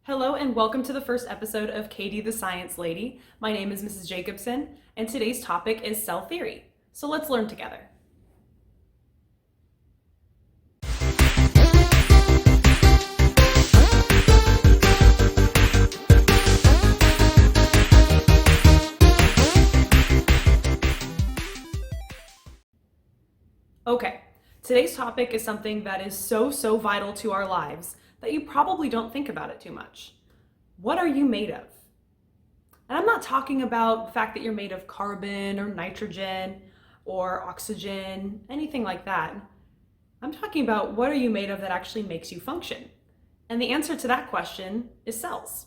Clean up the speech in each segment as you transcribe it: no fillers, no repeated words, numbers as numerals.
Hello and welcome to the first episode of Katie the Science Lady. My name is Mrs. Jacobson and today's topic is cell theory. So let's learn together. Okay, today's topic is something that is so vital to our lives that you probably don't think about it too much. What are you made of? And I'm not talking about the fact that you're made of carbon or nitrogen or oxygen, anything like that. I'm talking about what are you made of that actually makes you function? And the answer to that question is cells.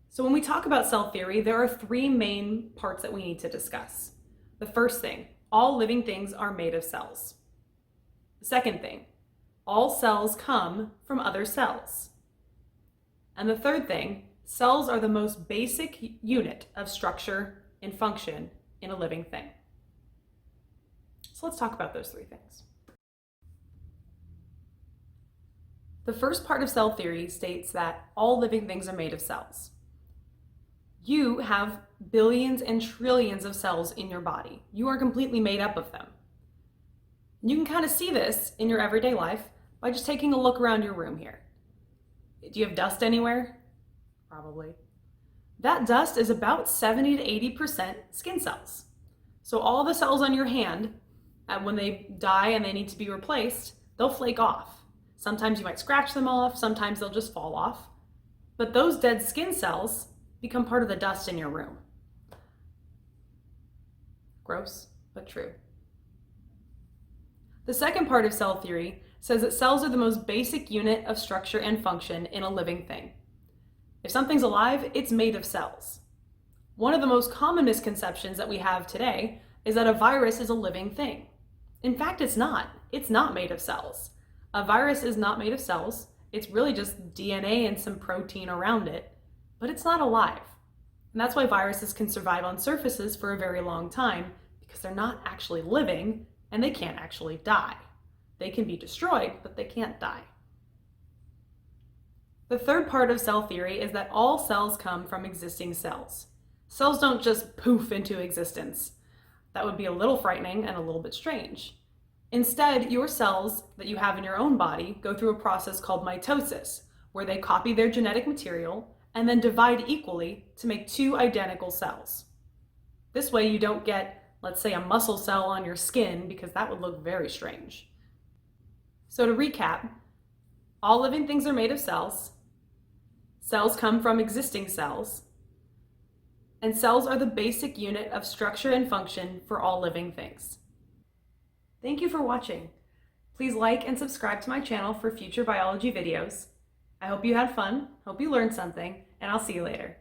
So when we talk about cell theory, there are three main parts that we need to discuss. The first thing, all living things are made of cells. The second thing, all cells come from other cells. And the third thing, cells are the most basic unit of structure and function in a living thing. So let's talk about those three things. The first part of cell theory states that all living things are made of cells. You have billions and trillions of cells in your body. You are completely made up of them. You can kind of see this in your everyday life by just taking a look around your room here. Do you have dust anywhere? Probably. That dust is about 70 to 80% skin cells. So all the cells on your hand, when they die and they need to be replaced, they'll flake off. Sometimes you might scratch them off, sometimes they'll just fall off. But those dead skin cells become part of the dust in your room. Gross, but true. The second part of cell theory says that cells are the most basic unit of structure and function in a living thing. If something's alive, it's made of cells. One of the most common misconceptions that we have today is that a virus is a living thing. In fact, it's not. It's not made of cells. A virus is not made of cells. It's really just DNA and some protein around it, but it's not alive. And that's why viruses can survive on surfaces for a very long time, because they're not actually living and they can't actually die. They can be destroyed, but they can't die. The third part of cell theory is that all cells come from existing cells. Cells don't just poof into existence. That would be a little frightening and a little bit strange. Instead, your cells that you have in your own body go through a process called mitosis, where they copy their genetic material and then divide equally to make two identical cells. This way you don't get, let's say, a muscle cell on your skin, because that would look very strange. So to recap, all living things are made of cells. Cells come from existing cells. And cells are the basic unit of structure and function for all living things. Thank you for watching. Please like and subscribe to my channel for future biology videos. I hope you had fun, hope you learned something, and I'll see you later.